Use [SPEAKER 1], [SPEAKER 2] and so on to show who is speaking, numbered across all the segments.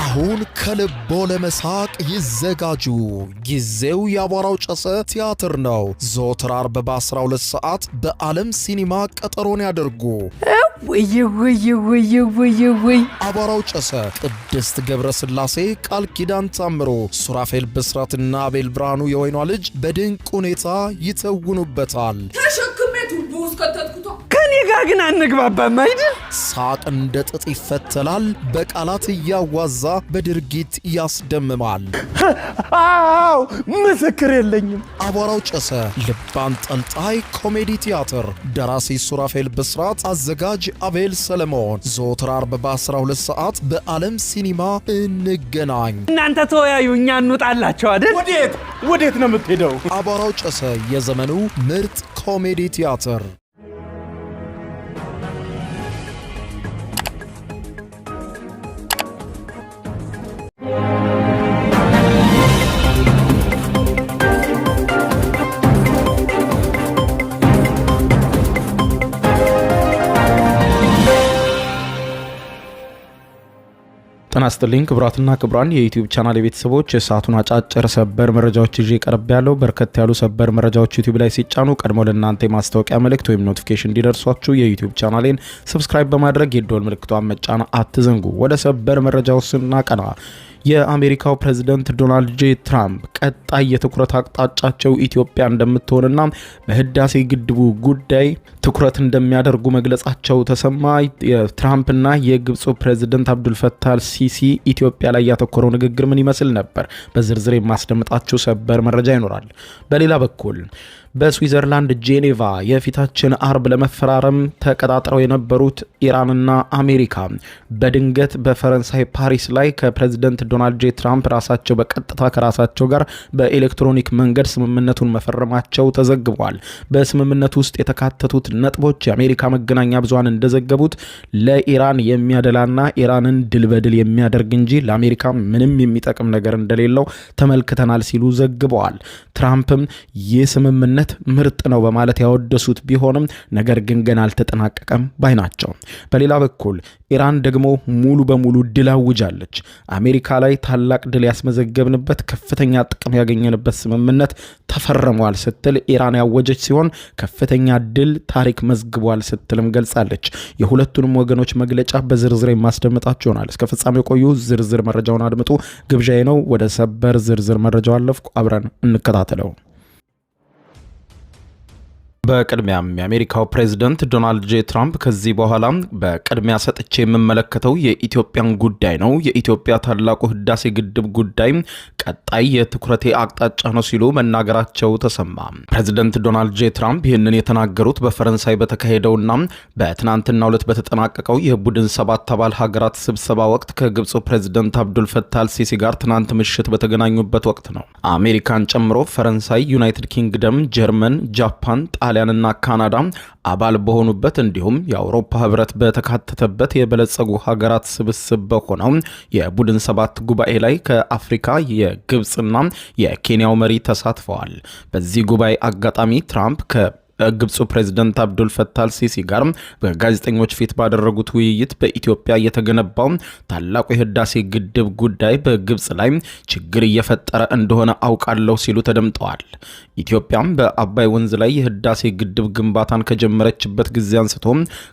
[SPEAKER 1] አሁን ከልቦ ለመሳቅ ይዘጋጁ። ጊዜው ያቧራው ጨሰ ቲያትር ነው። ዘወትር ዓርብ በ12 ሰዓት በዓለም ሲኒማ ቀጠሮን ያደርጉ።
[SPEAKER 2] ወይ
[SPEAKER 1] አቧራው ጨሰ ቅድስት ገብረስላሴ፣ ቃል ኪዳን ታምሮ፣ ሱራፌል ብስራትና አቤል ብርሃኑ የወይኗ ልጅ በድንቅ ሁኔታ ይተውኑበታል።
[SPEAKER 2] ከኔ ጋር ግን አንግባባም አይደል?
[SPEAKER 1] ሳቅ እንደ ጥጥ ይፈተላል። በቃላት እያዋዛ በድርጊት ያስደምማል።
[SPEAKER 2] አው ምስክር የለኝም።
[SPEAKER 1] አቧራው ጨሰ ልብ አንጠልጣይ ኮሜዲ ቲያትር። ደራሲ ሱራፌል ብስራት፣ አዘጋጅ አቤል ሰለሞን። ዘወትር ዓርብ በ12 ሰዓት በዓለም ሲኒማ እንገናኝ።
[SPEAKER 2] እናንተ ተወያዩ፣ እኛ እንውጣላችሁ አይደል?
[SPEAKER 3] ወዴት ነው የምትሄደው?
[SPEAKER 1] አቧራው ጨሰ የዘመኑ ምርጥ ኮሜዲ ቲያትር።
[SPEAKER 3] ጤና ይስጥልኝ ክቡራትና ክቡራን የዩቲዩብ ቻናል ቤተሰቦች፣ የሰዓቱን አጫጭር ሰበር መረጃዎች ይዤ ቀርብ ያለው። በርከት ያሉ ሰበር መረጃዎች ዩቲዩብ ላይ ሲጫኑ ቀድሞ ለእናንተ የማስታወቂያ መልእክት ወይም ኖቲፊኬሽን እንዲደርሷችሁ የዩቲዩብ ቻናሌን ሰብስክራይብ በማድረግ የደወል ምልክቷን መጫን አትዘንጉ። ወደ ሰበር መረጃው ስናቀና የአሜሪካው ፕሬዝዳንት ዶናልድ ጄ ትራምፕ ቀጣይ የትኩረት አቅጣጫቸው ኢትዮጵያ እንደምትሆንና በህዳሴ ግድቡ ጉዳይ ትኩረት እንደሚያደርጉ መግለጻቸው ተሰማ። የትራምፕና የግብፁ ፕሬዝዳንት አብዱልፈታህ አልሲሲ ኢትዮጵያ ላይ ያተኮረው ንግግር ምን ይመስል ነበር? በዝርዝር የማስደምጣችሁ ሰበር መረጃ ይኖራል። በሌላ በኩል በስዊዘርላንድ ጄኔቫ የፊታችን አርብ ለመፈራረም ተቀጣጥረው የነበሩት ኢራንና አሜሪካ በድንገት በፈረንሳይ ፓሪስ ላይ ከፕሬዝዳንት ዶናልድ ጄ ትራምፕ ራሳቸው በቀጥታ ከራሳቸው ጋር በኤሌክትሮኒክ መንገድ ስምምነቱን መፈረማቸው ተዘግቧል። በስምምነቱ ውስጥ የተካተቱት ነጥቦች የአሜሪካ መገናኛ ብዙሃን እንደዘገቡት ለኢራን የሚያደላና ኢራንን ድል በድል የሚያደርግ እንጂ ለአሜሪካ ምንም የሚጠቅም ነገር እንደሌለው ተመልክተናል ሲሉ ዘግበዋል። ትራምፕም ይህ ስምምነት ምርጥ ነው በማለት ያወደሱት ቢሆንም ነገር ግን ገና አልተጠናቀቀም ባይ ናቸው። በሌላ በኩል ኢራን ደግሞ ሙሉ በሙሉ ድል አውጃለች። አሜሪካ ላይ ታላቅ ድል ያስመዘገብንበት ከፍተኛ ጥቅም ያገኘንበት ስምምነት ተፈርሟል ስትል ኢራን ያወጀች ሲሆን ከፍተኛ ድል ታሪክ መዝግቧል ስትልም ገልጻለች። የሁለቱንም ወገኖች መግለጫ በዝርዝር የማስደምጣችሁ ይሆናል። እስከ ፍጻሜው ቆዩ። ዝርዝር መረጃውን አድምጡ ግብዣዬ ነው። ወደ ሰበር ዝርዝር መረጃው አለፍኩ። አብረን እንከታተለው። በቅድሚያም የአሜሪካው ፕሬዝዳንት ዶናልድ ጄ ትራምፕ ከዚህ በኋላ በቅድሚያ ሰጥቼ የምመለከተው የኢትዮጵያን ጉዳይ ነው። የኢትዮጵያ ታላቁ ህዳሴ ግድብ ጉዳይ ቀጣይ የትኩረቴ አቅጣጫ ነው ሲሉ መናገራቸው ተሰማ። ፕሬዝዳንት ዶናልድ ጄ ትራምፕ ይህንን የተናገሩት በፈረንሳይ በተካሄደውና በትናንትናው ዕለት በተጠናቀቀው የቡድን 7 አባል ሀገራት ስብሰባ ወቅት ከግብፁ ፕሬዝዳንት አብዱልፈታህ አልሲሲ ጋር ትናንት ምሽት በተገናኙበት ወቅት ነው። አሜሪካን ጨምሮ ፈረንሳይ፣ ዩናይትድ ኪንግደም፣ ጀርመን፣ ጃፓን፣ ጣሊያንና ካናዳ አባል በሆኑበት እንዲሁም የአውሮፓ ህብረት በተካተተበት የበለጸጉ ሀገራት ስብስብ በሆነው የቡድን 7 ጉባኤ ላይ ከአፍሪካ የግብፅና የኬንያው መሪ ተሳትፈዋል። በዚህ ጉባኤ አጋጣሚ ትራምፕ ግብፁ ፕሬዝዳንት አብዱልፈታህ አልሲሲ ጋር በጋዜጠኞች ፊት ባደረጉት ውይይት በኢትዮጵያ የተገነባው ታላቁ የህዳሴ ግድብ ጉዳይ በግብፅ ላይ ችግር እየፈጠረ እንደሆነ አውቃለሁ ሲሉ ተደምጠዋል። ኢትዮጵያም በአባይ ወንዝ ላይ የህዳሴ ግድብ ግንባታን ከጀመረችበት ጊዜ አንስቶ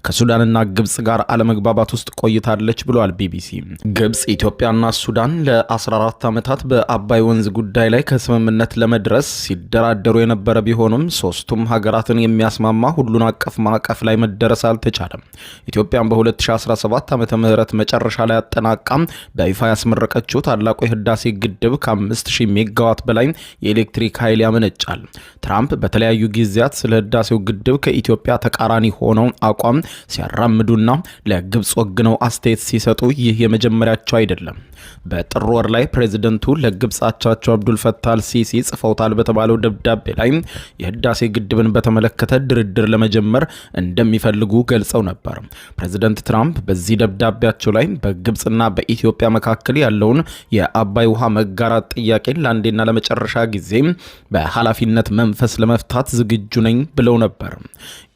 [SPEAKER 3] ከሱዳንና ግብፅ ጋር አለመግባባት ውስጥ ቆይታለች ብሏል ቢቢሲ። ግብፅ፣ ኢትዮጵያና ሱዳን ለ14 ዓመታት በአባይ ወንዝ ጉዳይ ላይ ከስምምነት ለመድረስ ሲደራደሩ የነበረ ቢሆኑም ሶስቱም ሀገራት የሚያስማማ ሁሉን አቀፍ ማዕቀፍ ላይ መደረስ አልተቻለም። ኢትዮጵያን በ2017 ዓመተ ምህረት መጨረሻ ላይ አጠናቃም በይፋ ያስመረቀችው ታላቁ የህዳሴ ግድብ ከ5000 ሜጋዋት በላይ የኤሌክትሪክ ኃይል ያመነጫል። ትራምፕ በተለያዩ ጊዜያት ስለ ህዳሴው ግድብ ከኢትዮጵያ ተቃራኒ ሆነው አቋም ሲያራምዱና ለግብፅ ወግነው አስተያየት ሲሰጡ ይህ የመጀመሪያቸው አይደለም። በጥር ወር ላይ ፕሬዝዳንቱ ለግብፅ አቻቸው አብዱልፈታህ አልሲሲ ጽፈውታል በተባለው ደብዳቤ ላይ የህዳሴ ግድብን በተመለከተ በተመለከተ ድርድር ለመጀመር እንደሚፈልጉ ገልጸው ነበር። ፕሬዚደንት ትራምፕ በዚህ ደብዳቤያቸው ላይ በግብጽና በኢትዮጵያ መካከል ያለውን የአባይ ውሃ መጋራት ጥያቄን ለአንዴና ለመጨረሻ ጊዜ በኃላፊነት መንፈስ ለመፍታት ዝግጁ ነኝ ብለው ነበር።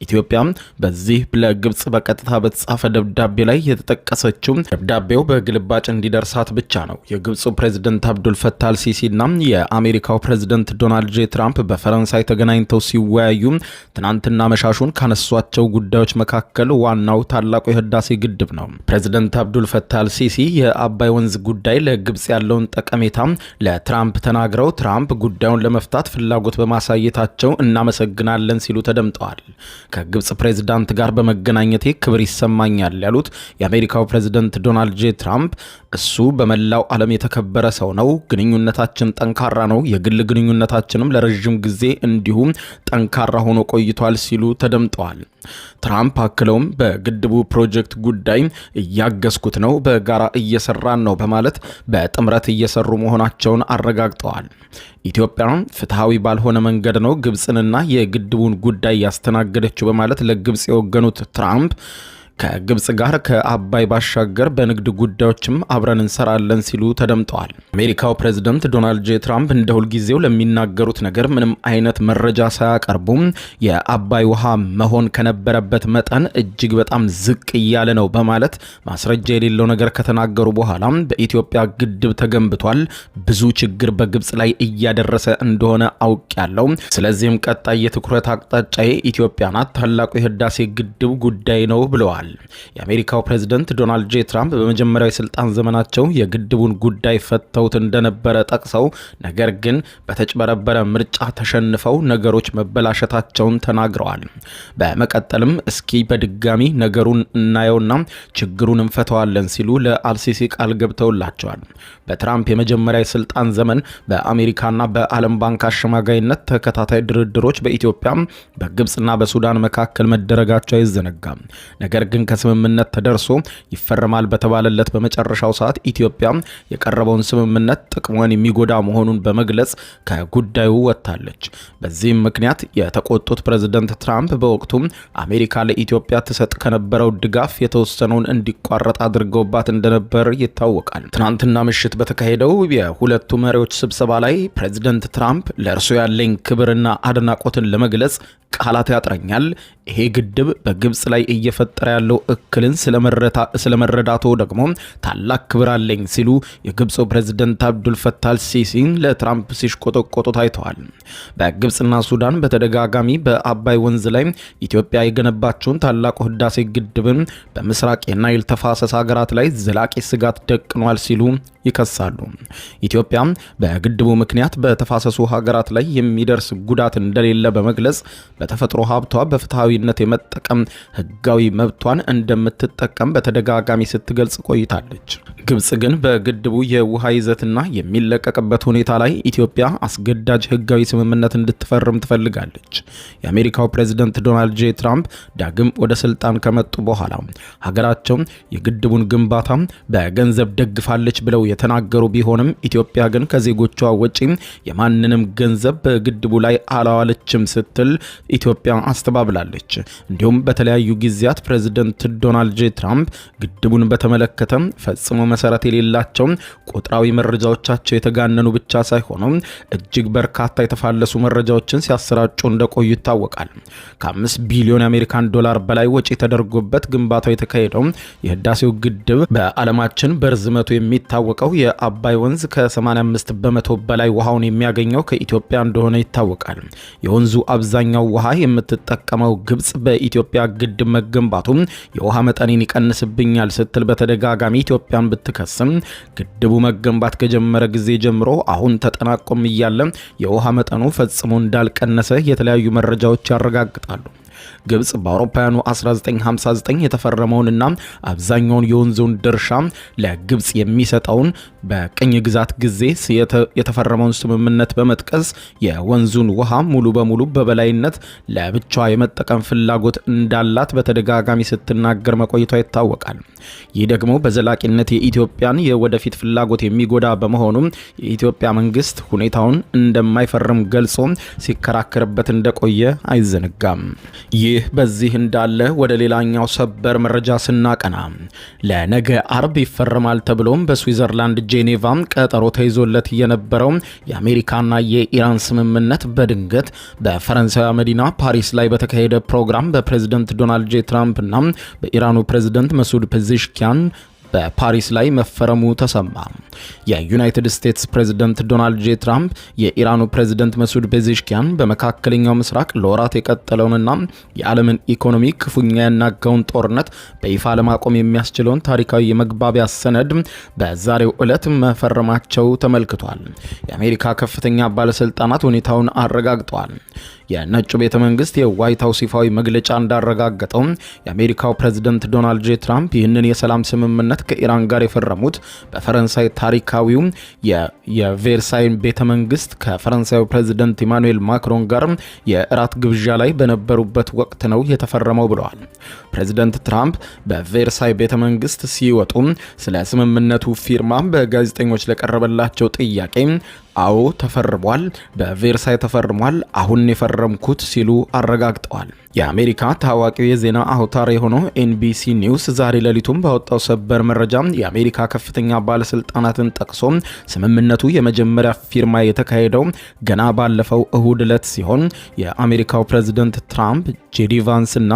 [SPEAKER 3] ኢትዮጵያ በዚህ ለግብጽ በቀጥታ በተጻፈ ደብዳቤ ላይ የተጠቀሰችው ደብዳቤው በግልባጭ እንዲደርሳት ብቻ ነው። የግብጹ ፕሬዝዳንት አብዱል ፈታህ አልሲሲና የአሜሪካው ፕሬዝዳንት ዶናልድ ጄ ትራምፕ በፈረንሳይ ተገናኝተው ሲወያዩ ትናንትና መሻሹን ካነሷቸው ጉዳዮች መካከል ዋናው ታላቁ የህዳሴ ግድብ ነው። ፕሬዝዳንት አብዱል ፈታህ አልሲሲ የአባይ ወንዝ ጉዳይ ለግብጽ ያለውን ጠቀሜታ ለትራምፕ ተናግረው ትራምፕ ጉዳዩን ለመፍታት ፍላጎት በማሳየታቸው እናመሰግናለን ሲሉ ተደምጠዋል። ከግብጽ ፕሬዝዳንት ጋር በመገናኘቴ ክብር ይሰማኛል ያሉት የአሜሪካው ፕሬዝዳንት ዶናልድ ጄ ትራምፕ እሱ በመላው ዓለም የተከበረ ሰው ነው፣ ግንኙነታችን ጠንካራ ነው፣ የግል ግንኙነታችንም ለረጅም ጊዜ እንዲሁም ጠንካራ ሆኖ ቆይቷል ሲሉ ተደምጠዋል። ትራምፕ አክለውም በግድቡ ፕሮጀክት ጉዳይ እያገዝኩት ነው፣ በጋራ እየሰራን ነው በማለት በጥምረት እየሰሩ መሆናቸውን አረጋግጠዋል። ኢትዮጵያ ፍትሃዊ ባልሆነ መንገድ ነው ግብጽንና የግድቡን ጉዳይ ያስተናገደችው በማለት ለግብጽ የወገኑት ትራምፕ ከግብጽ ጋር ከአባይ ባሻገር በንግድ ጉዳዮችም አብረን እንሰራለን ሲሉ ተደምጠዋል። አሜሪካው ፕሬዝዳንት ዶናልድ ጄ ትራምፕ እንደ ሁልጊዜው ለሚናገሩት ነገር ምንም አይነት መረጃ ሳያቀርቡም የአባይ ውሃ መሆን ከነበረበት መጠን እጅግ በጣም ዝቅ እያለ ነው በማለት ማስረጃ የሌለው ነገር ከተናገሩ በኋላ በኢትዮጵያ ግድብ ተገንብቷል፣ ብዙ ችግር በግብጽ ላይ እያደረሰ እንደሆነ አውቄያለሁ፣ ስለዚህም ቀጣይ የትኩረት አቅጣጫዬ ኢትዮጵያ ናት፣ ታላቁ የህዳሴ ግድብ ጉዳይ ነው ብለዋል። የአሜሪካው ፕሬዝዳንት ዶናልድ ጄ ትራምፕ በመጀመሪያው የስልጣን ዘመናቸው የግድቡን ጉዳይ ፈተውት እንደነበረ ጠቅሰው ነገር ግን በተጭበረበረ ምርጫ ተሸንፈው ነገሮች መበላሸታቸውን ተናግረዋል። በመቀጠልም እስኪ በድጋሚ ነገሩን እናየውና ችግሩን እንፈተዋለን ሲሉ ለአልሲሲ ቃል ገብተውላቸዋል። በትራምፕ የመጀመሪያ የስልጣን ዘመን በአሜሪካና በዓለም ባንክ አሸማጋይነት ተከታታይ ድርድሮች በኢትዮጵያ በግብጽና በሱዳን መካከል መደረጋቸው አይዘነጋም። ነገር ግን ከስምምነት ተደርሶ ይፈረማል በተባለለት በመጨረሻው ሰዓት ኢትዮጵያ የቀረበውን ስምምነት ጥቅሟን የሚጎዳ መሆኑን በመግለጽ ከጉዳዩ ወጥታለች። በዚህም ምክንያት የተቆጡት ፕሬዝዳንት ትራምፕ በወቅቱ አሜሪካ ለኢትዮጵያ ትሰጥ ከነበረው ድጋፍ የተወሰነውን እንዲቋረጥ አድርገውባት እንደነበር ይታወቃል። ትናንትና ምሽት በተካሄደው የሁለቱ መሪዎች ስብሰባ ላይ ፕሬዝዳንት ትራምፕ ለእርሱ ያለኝ ክብርና አድናቆትን ለመግለጽ ቃላት ያጥረኛል፣ ይሄ ግድብ በግብጽ ላይ እየፈጠረ ያለው እክልን ስለመረዳቶ ደግሞ ታላቅ ክብር አለኝ ሲሉ የግብፁ ፕሬዝዳንት አብዱል ፈታህ አልሲሲ ለትራምፕ ሲሽቆጠቆጡ ታይተዋል። በግብጽና ሱዳን በተደጋጋሚ በአባይ ወንዝ ላይ ኢትዮጵያ የገነባቸውን ታላቁ ህዳሴ ግድብን በምስራቅ የናይል ተፋሰስ ሀገራት ላይ ዘላቂ ስጋት ደቅኗል ሲሉ ይከሳሉ። ኢትዮጵያ በግድቡ ምክንያት በተፋሰሱ ሀገራት ላይ የሚደርስ ጉዳት እንደሌለ በመግለጽ በተፈጥሮ ሀብቷ በፍትሃዊነት የመጠቀም ህጋዊ መብቷን እንደምትጠቀም በተደጋጋሚ ስትገልጽ ቆይታለች። ግብጽ ግን በግድቡ የውሃ ይዘትና የሚለቀቅበት ሁኔታ ላይ ኢትዮጵያ አስገዳጅ ህጋዊ ስምምነት እንድትፈርም ትፈልጋለች። የአሜሪካው ፕሬዝዳንት ዶናልድ ጄ ትራምፕ ዳግም ወደ ስልጣን ከመጡ በኋላ ሀገራቸው የግድቡን ግንባታ በገንዘብ ደግፋለች ብለው የተናገሩ ቢሆንም ኢትዮጵያ ግን ከዜጎቿ ወጪ የማንንም ገንዘብ በግድቡ ላይ አላዋለችም ስትል ኢትዮጵያ አስተባብላለች። እንዲሁም በተለያዩ ጊዜያት ፕሬዝዳንት ዶናልድ ጄ ትራምፕ ግድቡን በተመለከተ ፈጽሞ መሰረት የሌላቸው ቁጥራዊ መረጃዎቻቸው የተጋነኑ ብቻ ሳይሆኑ እጅግ በርካታ የተፋለሱ መረጃዎችን ሲያሰራጩ እንደቆዩ ይታወቃል። ከ5 ቢሊዮን የአሜሪካን ዶላር በላይ ወጪ ተደርጎበት ግንባታው የተካሄደው የህዳሴው ግድብ በዓለማችን በርዝመቱ የሚታወቀው የአባይ ወንዝ ከ85 በመቶ በላይ ውሃውን የሚያገኘው ከኢትዮጵያ እንደሆነ ይታወቃል። የወንዙ አብዛኛው ውሃ የምትጠቀመው ግብጽ በኢትዮጵያ ግድብ መገንባቱ የውሃ መጠንን ይቀንስብኛል ስትል በተደጋጋሚ ኢትዮጵያን ብትከስም ግድቡ መገንባት ከጀመረ ጊዜ ጀምሮ አሁን ተጠናቆም እያለ የውሃ መጠኑ ፈጽሞ እንዳልቀነሰ የተለያዩ መረጃዎች ያረጋግጣሉ። ግብጽ በአውሮፓውያኑ 1959 የተፈረመውንና አብዛኛውን የወንዙን ድርሻ ለግብጽ የሚሰጠውን በቅኝ ግዛት ጊዜ የተፈረመውን ስምምነት በመጥቀስ የወንዙን ውሃ ሙሉ በሙሉ በበላይነት ለብቻዋ የመጠቀም ፍላጎት እንዳላት በተደጋጋሚ ስትናገር መቆየቷ ይታወቃል። ይህ ደግሞ በዘላቂነት የኢትዮጵያን የወደፊት ፍላጎት የሚጎዳ በመሆኑ የኢትዮጵያ መንግስት ሁኔታውን እንደማይፈርም ገልጾ ሲከራከርበት እንደቆየ አይዘነጋም። ይህ በዚህ እንዳለ ወደ ሌላኛው ሰበር መረጃ ስናቀና ለነገ አርብ ይፈረማል ተብሎም በስዊዘርላንድ ጄኔቫ ቀጠሮ ተይዞለት የነበረው የአሜሪካና የኢራን ስምምነት በድንገት በፈረንሳይ መዲና ፓሪስ ላይ በተካሄደ ፕሮግራም በፕሬዝዳንት ዶናልድ ጄ ትራምፕ እና በኢራኑ ፕሬዝዳንት መሱድ ፔዜሽኪያን በፓሪስ ላይ መፈረሙ ተሰማ። የዩናይትድ ስቴትስ ፕሬዝዳንት ዶናልድ ጄ ትራምፕ የኢራኑ ፕሬዝዳንት መሱድ ፔዜሽኪያን በመካከለኛው ምስራቅ ለወራት የቀጠለውንና የዓለምን ኢኮኖሚ ክፉኛ ያናጋውን ጦርነት በይፋ ለማቆም የሚያስችለውን ታሪካዊ የመግባቢያ ሰነድ በዛሬው ዕለት መፈረማቸው ተመልክቷል። የአሜሪካ ከፍተኛ ባለስልጣናት ሁኔታውን አረጋግጠዋል። የነጩ ቤተ መንግስት የዋይት ሃውስ ይፋዊ መግለጫ እንዳረጋገጠው የአሜሪካው ፕሬዝዳንት ዶናልድ ጄ ትራምፕ ይህንን የሰላም ስምምነት ከኢራን ጋር የፈረሙት በፈረንሳይ ታሪካዊው የቬርሳይ ቤተ መንግስት ከፈረንሳዩ ፕሬዝዳንት ኢማኑኤል ማክሮን ጋር የእራት ግብዣ ላይ በነበሩበት ወቅት ነው የተፈረመው ብለዋል። ፕሬዝዳንት ትራምፕ በቬርሳይ ቤተ መንግስት ሲወጡ ስለ ስምምነቱ ፊርማ በጋዜጠኞች ለቀረበላቸው ጥያቄ አዎ ተፈርሟል፣ በቬርሳይ ተፈርሟል፣ አሁን የፈረምኩት ሲሉ አረጋግጠዋል። የአሜሪካ ታዋቂው የዜና አውታር የሆነው ኤንቢሲ ኒውስ ዛሬ ሌሊቱን ባወጣው ሰበር መረጃ የአሜሪካ ከፍተኛ ባለስልጣናትን ጠቅሶ ስምምነቱ የመጀመሪያ ፊርማ የተካሄደው ገና ባለፈው እሁድ ዕለት ሲሆን የአሜሪካው ፕሬዝዳንት ትራምፕ ጄዲ ቫንስ እና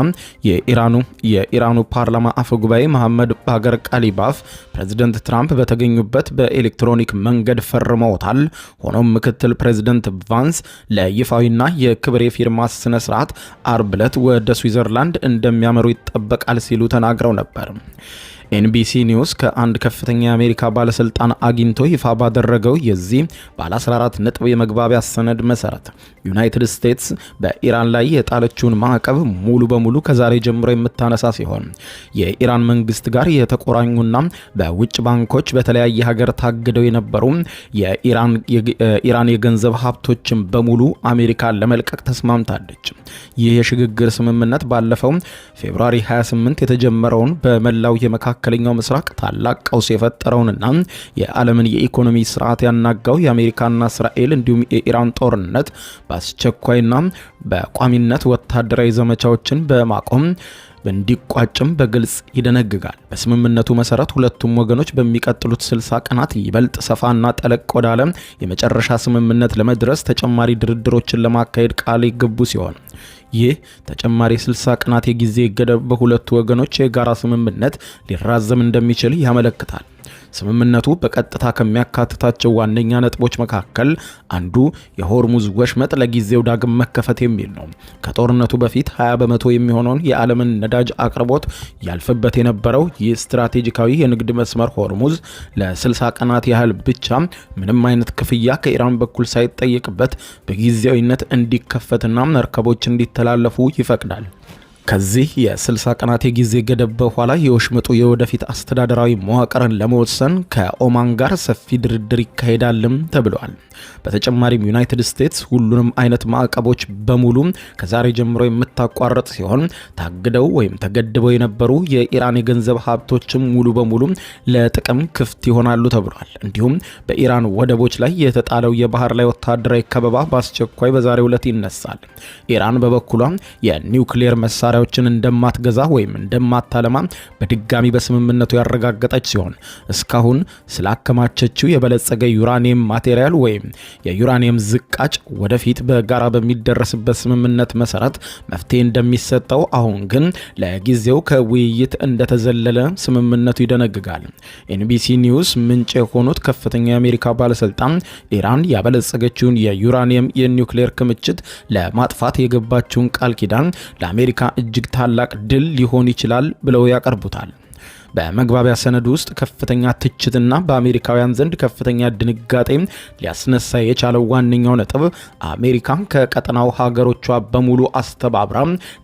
[SPEAKER 3] የኢራኑ ፓርላማ አፈ ጉባኤ መሐመድ ባገር ቃሊባፍ ፕሬዝዳንት ትራምፕ በተገኙበት በኤሌክትሮኒክ መንገድ ፈርመውታል። ሆኖም ምክትል ፕሬዝዳንት ቫንስ ለይፋዊና የክብር የፊርማ ስነ ስርዓት አርብ ዕለት ወደ ስዊዘርላንድ እንደሚያመሩ ይጠበቃል ሲሉ ተናግረው ነበር። ኤንቢሲ ኒውስ ከአንድ ከፍተኛ የአሜሪካ ባለስልጣን አግኝቶ ይፋ ባደረገው የዚህ ባለ 14 ነጥብ የመግባቢያ ሰነድ መሰረት ዩናይትድ ስቴትስ በኢራን ላይ የጣለችውን ማዕቀብ ሙሉ በሙሉ ከዛሬ ጀምሮ የምታነሳ ሲሆን የኢራን መንግስት ጋር የተቆራኙና በውጭ ባንኮች በተለያየ ሀገር ታግደው የነበሩ የኢራን የገንዘብ ሀብቶችን በሙሉ አሜሪካን ለመልቀቅ ተስማምታለች። ይህ የሽግግር ስምምነት ባለፈው ፌብሩዋሪ 28 የተጀመረውን በመላው የመካከለኛው ምስራቅ ታላቅ ቀውስ የፈጠረውንና የዓለምን የኢኮኖሚ ስርዓት ያናጋው የአሜሪካና እስራኤል እንዲሁም የኢራን ጦርነት በአስቸኳይና በቋሚነት ወታደራዊ ዘመቻዎችን በማቆም እንዲቋጭም በግልጽ ይደነግጋል። በስምምነቱ መሰረት ሁለቱም ወገኖች በሚቀጥሉት 60 ቀናት ይበልጥ ሰፋና ጠለቅ ወዳለ የመጨረሻ ስምምነት ለመድረስ ተጨማሪ ድርድሮችን ለማካሄድ ቃል ይገቡ ሲሆን ይህ ተጨማሪ 60 ቀናት የጊዜ ገደብ በሁለቱ ወገኖች የጋራ ስምምነት ሊራዘም እንደሚችል ያመለክታል። ስምምነቱ በቀጥታ ከሚያካትታቸው ዋነኛ ነጥቦች መካከል አንዱ የሆርሙዝ ወሽመጥ ለጊዜው ዳግም መከፈት የሚል ነው። ከጦርነቱ በፊት 20 በመቶ የሚሆነውን የዓለምን ነዳጅ አቅርቦት ያልፍበት የነበረው ይህ ስትራቴጂካዊ የንግድ መስመር ሆርሙዝ ለ60 ቀናት ያህል ብቻ ምንም አይነት ክፍያ ከኢራን በኩል ሳይጠየቅበት በጊዜያዊነት እንዲከፈትና መርከቦች እንዲተላለፉ ይፈቅዳል። ከዚህ የ60 ቀናት የጊዜ ገደብ በኋላ የወሽመጡ የወደፊት አስተዳደራዊ መዋቅርን ለመወሰን ከኦማን ጋር ሰፊ ድርድር ይካሄዳልም ተብሏል። በተጨማሪም ዩናይትድ ስቴትስ ሁሉንም አይነት ማዕቀቦች በሙሉ ከዛሬ ጀምሮ የምታቋርጥ ሲሆን ታግደው ወይም ተገድበው የነበሩ የኢራን የገንዘብ ሀብቶችም ሙሉ በሙሉ ለጥቅም ክፍት ይሆናሉ ተብሏል። እንዲሁም በኢራን ወደቦች ላይ የተጣለው የባህር ላይ ወታደራዊ ከበባ በአስቸኳይ በዛሬው ዕለት ይነሳል። ኢራን በበኩሏ የኒውክሌር መሳሪያዎችን እንደማትገዛ ወይም እንደማታለማ በድጋሚ በስምምነቱ ያረጋገጠች ሲሆን እስካሁን ስላከማቸችው የበለጸገ ዩራኒየም ማቴሪያል ወይም የዩራኒየም ዝቃጭ ወደፊት በጋራ በሚደረስበት ስምምነት መሰረት መፍትሄ እንደሚሰጠው፣ አሁን ግን ለጊዜው ከውይይት እንደተዘለለ ስምምነቱ ይደነግጋል። ኤንቢሲ ኒውስ ምንጭ የሆኑት ከፍተኛ የአሜሪካ ባለስልጣን ኢራን ያበለጸገችውን የዩራኒየም የኒውክሌር ክምችት ለማጥፋት የገባችውን ቃል ኪዳን ለአሜሪካ እጅግ ታላቅ ድል ሊሆን ይችላል ብለው ያቀርቡታል። በመግባቢያ ሰነዱ ውስጥ ከፍተኛ ትችትና በአሜሪካውያን ዘንድ ከፍተኛ ድንጋጤ ሊያስነሳ የቻለው ዋነኛው ነጥብ አሜሪካ ከቀጠናው ሀገሮቿ በሙሉ አስተባብራ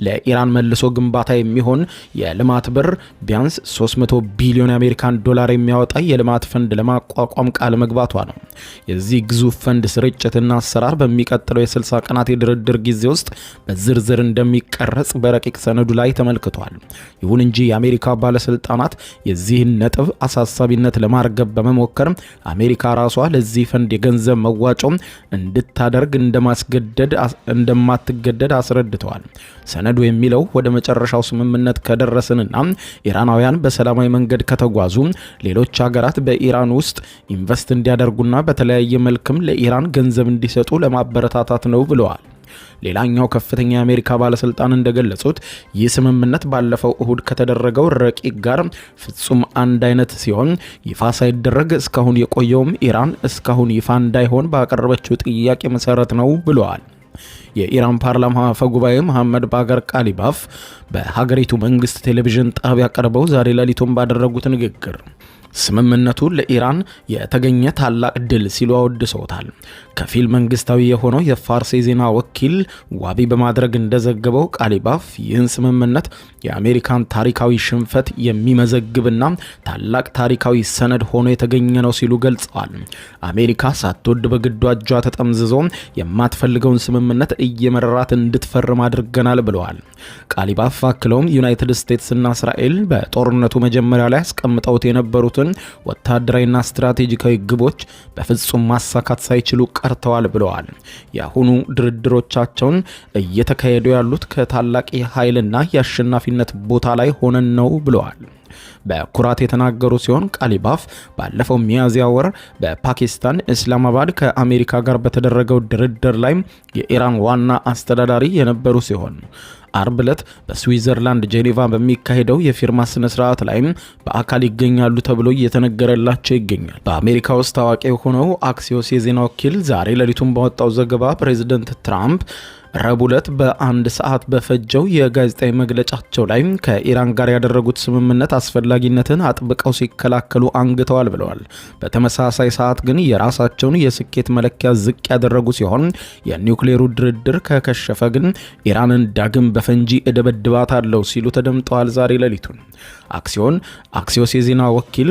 [SPEAKER 3] ለኢራን መልሶ ግንባታ የሚሆን የልማት ብር ቢያንስ 300 ቢሊዮን የአሜሪካን ዶላር የሚያወጣ የልማት ፈንድ ለማቋቋም ቃል መግባቷ ነው። የዚህ ግዙፍ ፈንድ ስርጭትና አሰራር በሚቀጥለው የ60 ቀናት የድርድር ጊዜ ውስጥ በዝርዝር እንደሚቀረጽ በረቂቅ ሰነዱ ላይ ተመልክቷል። ይሁን እንጂ የአሜሪካ ባለስልጣናት የዚህን ነጥብ አሳሳቢነት ለማርገብ በመሞከር አሜሪካ ራሷ ለዚህ ፈንድ የገንዘብ መዋጮ እንድታደርግ እንደማትገደድ አስረድተዋል። ሰነዱ የሚለው ወደ መጨረሻው ስምምነት ከደረስንና ኢራናውያን በሰላማዊ መንገድ ከተጓዙ ሌሎች ሀገራት በኢራን ውስጥ ኢንቨስት እንዲያደርጉና በተለያየ መልክም ለኢራን ገንዘብ እንዲሰጡ ለማበረታታት ነው ብለዋል። ሌላኛው ከፍተኛ የአሜሪካ ባለስልጣን እንደገለጹት ይህ ስምምነት ባለፈው እሁድ ከተደረገው ረቂቅ ጋር ፍጹም አንድ አይነት ሲሆን ይፋ ሳይደረግ እስካሁን የቆየውም ኢራን እስካሁን ይፋ እንዳይሆን ባቀረበችው ጥያቄ መሰረት ነው ብለዋል። የኢራን ፓርላማ አፈ ጉባኤ መሐመድ ባገር ቃሊባፍ በሀገሪቱ መንግስት ቴሌቪዥን ጣቢያ ቀርበው ዛሬ ሌሊቱን ባደረጉት ንግግር ስምምነቱ ለኢራን የተገኘ ታላቅ ድል ሲሉ አወድሰውታል። ከፊል መንግስታዊ የሆነው የፋርስ ዜና ወኪል ዋቢ በማድረግ እንደዘገበው ቃሊባፍ ይህን ስምምነት የአሜሪካን ታሪካዊ ሽንፈት የሚመዘግብና ታላቅ ታሪካዊ ሰነድ ሆኖ የተገኘ ነው ሲሉ ገልጸዋል። አሜሪካ ሳትወድ በግዷ እጇ ተጠምዝዞ የማትፈልገውን ስምምነት እየመረራት እንድትፈርም አድርገናል ብለዋል። ቃሊባፍ አክለውም ዩናይትድ ስቴትስና እስራኤል በጦርነቱ መጀመሪያ ላይ አስቀምጠውት የነበሩት ወታደራዊና ስትራቴጂካዊ ግቦች በፍጹም ማሳካት ሳይችሉ ቀርተዋል ብለዋል። የአሁኑ ድርድሮቻቸውን እየተካሄዱ ያሉት ከታላቅ የኃይልና የአሸናፊነት ቦታ ላይ ሆነን ነው ብለዋል። በኩራት የተናገሩ ሲሆን ቃሊባፍ ባለፈው ሚያዝያ ወር በፓኪስታን ኢስላማባድ ከአሜሪካ ጋር በተደረገው ድርድር ላይ የኢራን ዋና አስተዳዳሪ የነበሩ ሲሆን አርብ ዕለት በስዊዘርላንድ ጄኔቫ በሚካሄደው የፊርማ ስነ ስርዓት ላይም በአካል ይገኛሉ ተብሎ እየተነገረላቸው ይገኛል። በአሜሪካ ውስጥ ታዋቂ የሆነው አክሲዮስ የዜና ወኪል ዛሬ ሌሊቱን ባወጣው ዘገባ ፕሬዚደንት ትራምፕ ረቡዕ ዕለት በአንድ ሰዓት በፈጀው የጋዜጣዊ መግለጫቸው ላይ ከኢራን ጋር ያደረጉት ስምምነት አስፈላጊነትን አጥብቀው ሲከላከሉ አንግተዋል ብለዋል። በተመሳሳይ ሰዓት ግን የራሳቸውን የስኬት መለኪያ ዝቅ ያደረጉ ሲሆን የኒውክሌሩ ድርድር ከከሸፈ ግን ኢራንን ዳግም በፈንጂ እደበድባታለሁ ሲሉ ተደምጠዋል። ዛሬ ሌሊቱን አክሲዮስ የዜና ወኪል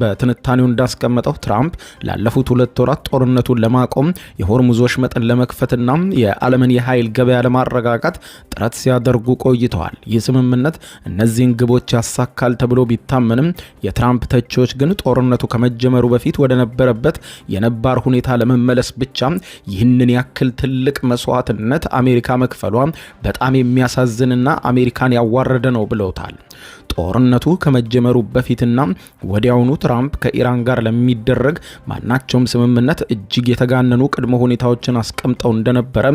[SPEAKER 3] በትንታኔው እንዳስቀመጠው ትራምፕ ላለፉት 2 ወራት ጦርነቱን ለማቆም የሆርሙዞች መጠን ለመክፈትና የዓለምን የኃይል ገበያ ለማረጋጋት ጥረት ሲያደርጉ ቆይተዋል። ይህ ስምምነት እነዚህን ግቦች ያሳካል ተብሎ ቢታመንም የትራምፕ ተቺዎች ግን ጦርነቱ ከመጀመሩ በፊት ወደ ነበረበት የነባር ሁኔታ ለመመለስ ብቻ ይህንን ያክል ትልቅ መስዋዕትነት አሜሪካ መክፈሏ በጣም የሚያሳዝንና አሜሪካን ያዋረደ ነው ብለውታል። ጦርነቱ ከመጀመሩ በፊትና ወዲያውኑ ትራምፕ ከኢራን ጋር ለሚደረግ ማናቸውም ስምምነት እጅግ የተጋነኑ ቅድመ ሁኔታዎችን አስቀምጠው እንደነበረ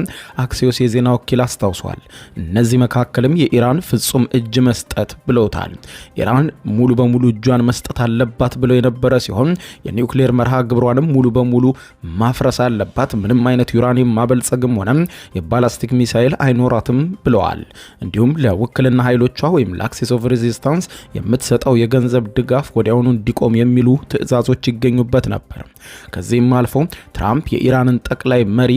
[SPEAKER 3] አክሲዮስ የዜና ወኪል አስታውሷል። እነዚህ መካከልም የኢራን ፍጹም እጅ መስጠት ብለውታል። ኢራን ሙሉ በሙሉ እጇን መስጠት አለባት ብለው የነበረ ሲሆን የኒውክሌር መርሃ ግብሯንም ሙሉ በሙሉ ማፍረስ አለባት፣ ምንም አይነት ዩራኒየም ማበልጸግም ሆነ የባላስቲክ ሚሳኤል አይኖራትም ብለዋል። እንዲሁም ለውክልና ኃይሎቿ ወይም ለአክሲስ ኦፍ ሬዚስታንስ የምትሰጠው የገንዘብ ድጋፍ ወዲያውኑ እንዲቆም የሚሉ ትዕዛዞች ይገኙበት ነበር። ከዚህም አልፎ ትራምፕ የኢራንን ጠቅላይ መሪ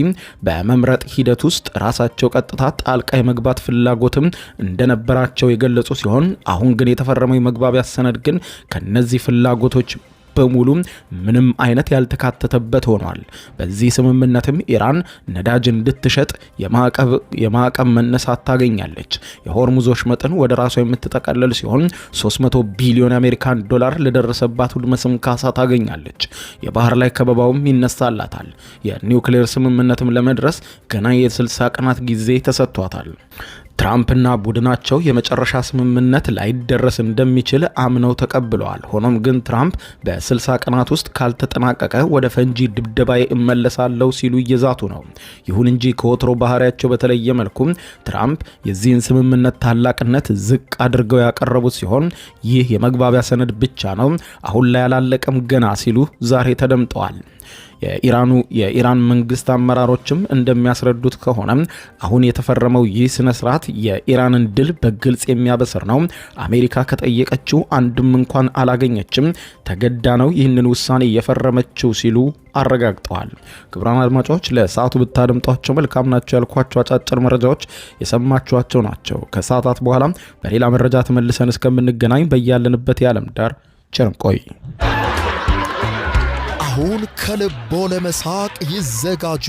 [SPEAKER 3] በመምረጥ ሂደት ውስጥ ራሳቸው ቀጥታ ጣልቃ የመግባት ፍላጎትም እንደነበራቸው የገለጹ ሲሆን አሁን ግን የተፈረመው የመግባቢያ ሰነድ ግን ከነዚህ ፍላጎቶች በሙሉ ምንም አይነት ያልተካተተበት ሆኗል። በዚህ ስምምነትም ኢራን ነዳጅ እንድትሸጥ የማዕቀብ መነሳት ታገኛለች። የሆርሙዞች መጠን ወደ ራሷ የምትጠቀለል ሲሆን 300 ቢሊዮን የአሜሪካን ዶላር ለደረሰባት ውድመትም ካሳ ታገኛለች። የባህር ላይ ከበባውም ይነሳላታል። የኒውክሌር ስምምነትም ለመድረስ ገና የ60 ቀናት ጊዜ ተሰጥቷታል። ትራምፕና ቡድናቸው የመጨረሻ ስምምነት ላይደረስ እንደሚችል አምነው ተቀብለዋል። ሆኖም ግን ትራምፕ በ60 ቀናት ውስጥ ካልተጠናቀቀ ወደ ፈንጂ ድብደባዬ እመለሳለሁ ሲሉ እየዛቱ ነው። ይሁን እንጂ ከወትሮ ባህሪያቸው በተለየ መልኩ ትራምፕ የዚህን ስምምነት ታላቅነት ዝቅ አድርገው ያቀረቡት ሲሆን ይህ የመግባቢያ ሰነድ ብቻ ነው፣ አሁን ላይ አላለቀም ገና ሲሉ ዛሬ ተደምጠዋል። የኢራን መንግስት አመራሮችም እንደሚያስረዱት ከሆነ አሁን የተፈረመው ይህ ስነ ስርዓት የኢራንን ድል በግልጽ የሚያበስር ነው። አሜሪካ ከጠየቀችው አንድም እንኳን አላገኘችም፣ ተገዳ ነው ይህንን ውሳኔ የፈረመችው ሲሉ አረጋግጠዋል። ክቡራን አድማጮች ለሰዓቱ ብታደምጧቸው መልካም ናቸው ያልኳቸው አጫጭር መረጃዎች የሰማችኋቸው ናቸው። ከሰዓታት በኋላ በሌላ መረጃ ተመልሰን እስከምንገናኝ በያለንበት የዓለም ዳር ቸር እንቆይ።
[SPEAKER 1] አሁን ከልቦ ለመሳቅ ይዘጋጁ።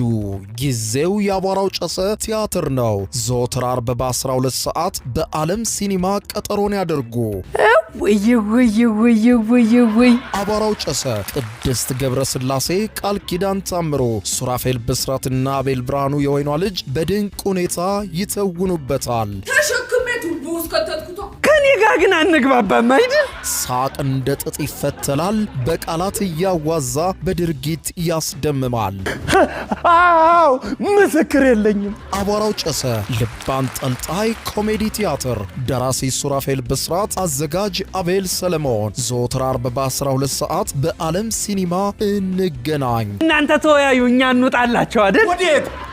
[SPEAKER 1] ጊዜው የአቧራው ጨሰ ቲያትር ነው። ዘወትር ዓርብ በ12 ሰዓት በዓለም ሲኒማ ቀጠሮን ያደርጉ።
[SPEAKER 2] ወይ
[SPEAKER 1] አቧራው ጨሰ ቅድስት ገብረ ሥላሴ፣ ቃል ኪዳን ታምሮ፣ ሱራፌል ብስራትና አቤል ብርሃኑ የወይኗ ልጅ በድንቅ ሁኔታ ይተውኑበታል።
[SPEAKER 2] ከኔ ጋር ግን አንግባባም አይደል?
[SPEAKER 1] ሳቅ እንደ ጥጥ ይፈተላል፣ በቃላት እያዋዛ በድርጊት ያስደምማል።
[SPEAKER 2] አዎ ምስክር የለኝም።
[SPEAKER 1] አቧራው ጨሰ ልብ አንጠልጣይ ኮሜዲ ቲያትር፣ ደራሲ ሱራፌል ብስራት፣ አዘጋጅ አቤል ሰለሞን። ዘወትር ዓርብ በ12 ሰዓት በዓለም ሲኒማ እንገናኝ።
[SPEAKER 2] እናንተ ተወያዩ፣ እኛ እንውጣላቸው አይደል?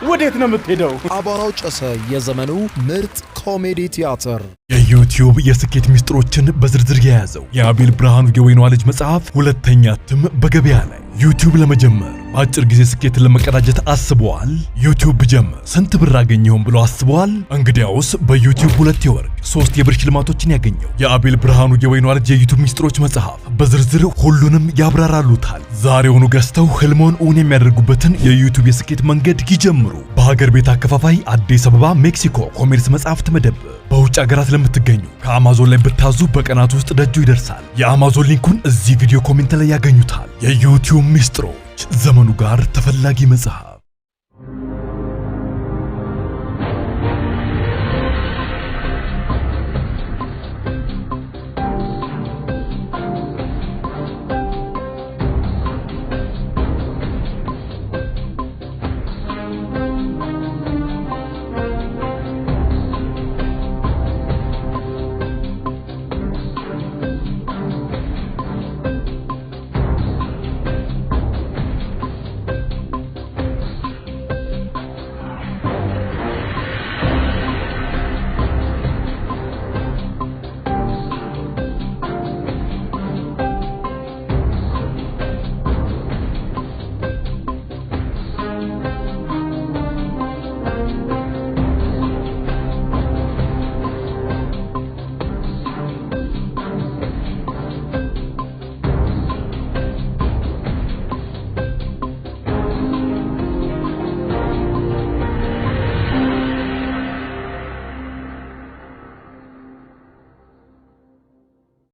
[SPEAKER 2] ወዴት ነው የምትሄደው?
[SPEAKER 1] አቧራው ጨሰ የዘመኑ ምርጥ ኮሜዲ ቲያትር።
[SPEAKER 4] የዩቲዩብ የስኬት ሚስጥሮችን በዝርዝር የያዘው የአቤል ብርሃኑ የወይኗ ልጅ መጽሐፍ ሁለተኛ እትም በገበያ ላይ። ዩቲዩብ ለመጀመር በአጭር ጊዜ ስኬትን ለመቀዳጀት አስበዋል? ዩቲዩብ ብጀምር ስንት ብር አገኘሁም ብሎ አስበዋል? እንግዲያውስ በዩቲዩብ 2 የወርቅ 3 የብር ሽልማቶችን ያገኘው የአቤል ብርሃኑ የወይኗ ልጅ የዩቲዩብ ሚስጥሮች መጽሐፍ በዝርዝር ሁሉንም ያብራራሉታል። ዛሬውኑ ገዝተው ህልሞን እውን የሚያደርጉበትን የዩቲዩብ የስኬት መንገድ ይጀምሩ። በሀገር ቤት አከፋፋይ አዲስ አበባ ሜክሲኮ ኮሜርስ መጽሐፍት መደብር። በውጭ ሀገራት ለምትገኙ ከአማዞን ላይ ብታዙ በቀናት ውስጥ ደጁ ይደርሳል። የአማዞን ሊንኩን እዚህ ቪዲዮ ኮሜንት ላይ ያገኙታል። የዩቲዩብ ሚስጥሮች፣ ዘመኑ ጋር ተፈላጊ መጽሐፍ።